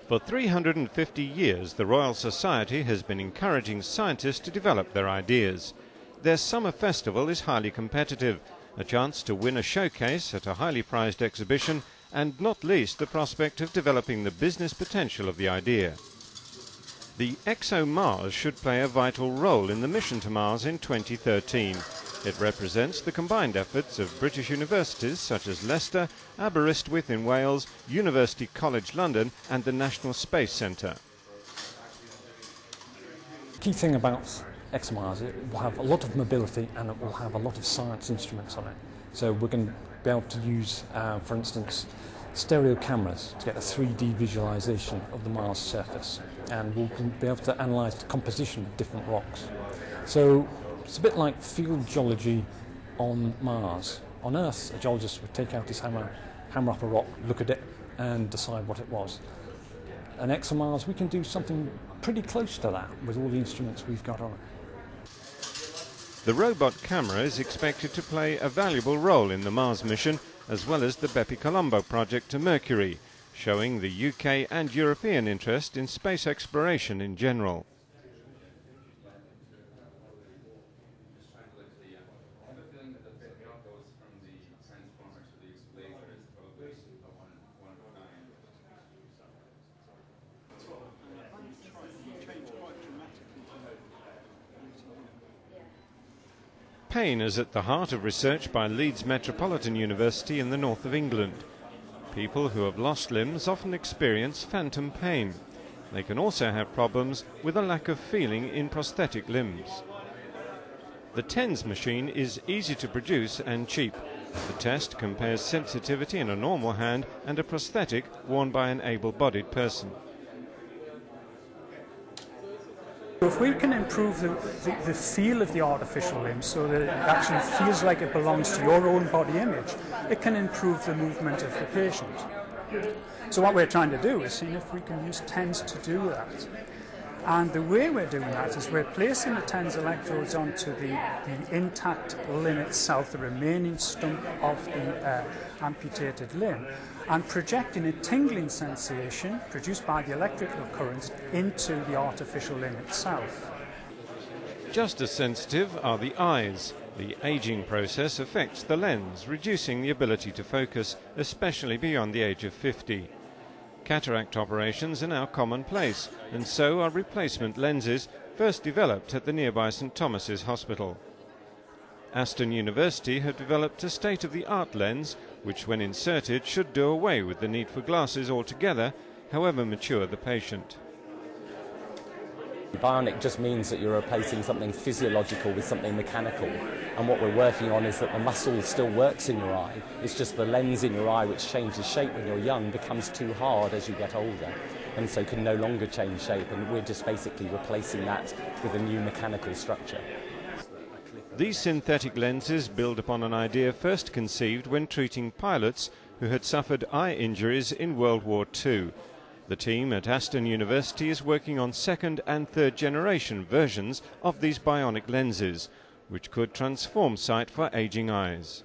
For 350 years, the Royal Society has been encouraging scientists to develop their ideas. Their summer festival is highly competitive, a chance to win a showcase at a highly prized exhibition, and not least the prospect of developing the business potential of the idea. The ExoMars should play a vital role in the mission to Mars in 2013. It represents the combined efforts of British universities such as Leicester, Aberystwyth in Wales, University College London and the National Space Centre. The key thing about ExoMars, it will have a lot of mobility and it will have a lot of science instruments on it. So we're going to be able to use, for instance, stereo cameras to get a 3D visualization of the Mars surface, and we'll be able to analyze the composition of different rocks. So it's a bit like field geology on Mars. On Earth, a geologist would take out his hammer up a rock, look at it, and decide what it was. On ExoMars, we can do something pretty close to that with all the instruments we've got on it. The robot camera is expected to play a valuable role in the Mars mission, as well as the Bepi-Colombo project to Mercury, showing the UK and European interest in space exploration in general. Pain is at the heart of research by Leeds Metropolitan University in the north of England. People who have lost limbs often experience phantom pain. They can also have problems with a lack of feeling in prosthetic limbs. The TENS machine is easy to produce and cheap. The test compares sensitivity in a normal hand and a prosthetic worn by an able-bodied person. If we can improve the feel of the artificial limb so that it actually feels like it belongs to your own body image, it can improve the movement of the patient. So what we're trying to do is see if we can use TENS to do that. And the way we're doing that is we're placing the TENS electrodes onto the intact limb itself, the remaining stump of the amputated limb, and projecting a tingling sensation produced by the electrical currents into the artificial limb itself. Just as sensitive are the eyes. The aging process affects the lens, reducing the ability to focus, especially beyond the age of 50. Cataract operations are now commonplace, and so are replacement lenses, first developed at the nearby St Thomas's Hospital. Aston University have developed a state-of-the-art lens, which when inserted should do away with the need for glasses altogether, however mature the patient. Bionic just means that you're replacing something physiological with something mechanical, and what we're working on is that the muscle still works in your eye. It's just the lens in your eye, which changes shape when you're young, becomes too hard as you get older, and so can no longer change shape, and we're just basically replacing that with a new mechanical structure. These synthetic lenses build upon an idea first conceived when treating pilots who had suffered eye injuries in World War II. The team at Aston University is working on second and third generation versions of these bionic lenses, which could transform sight for aging eyes.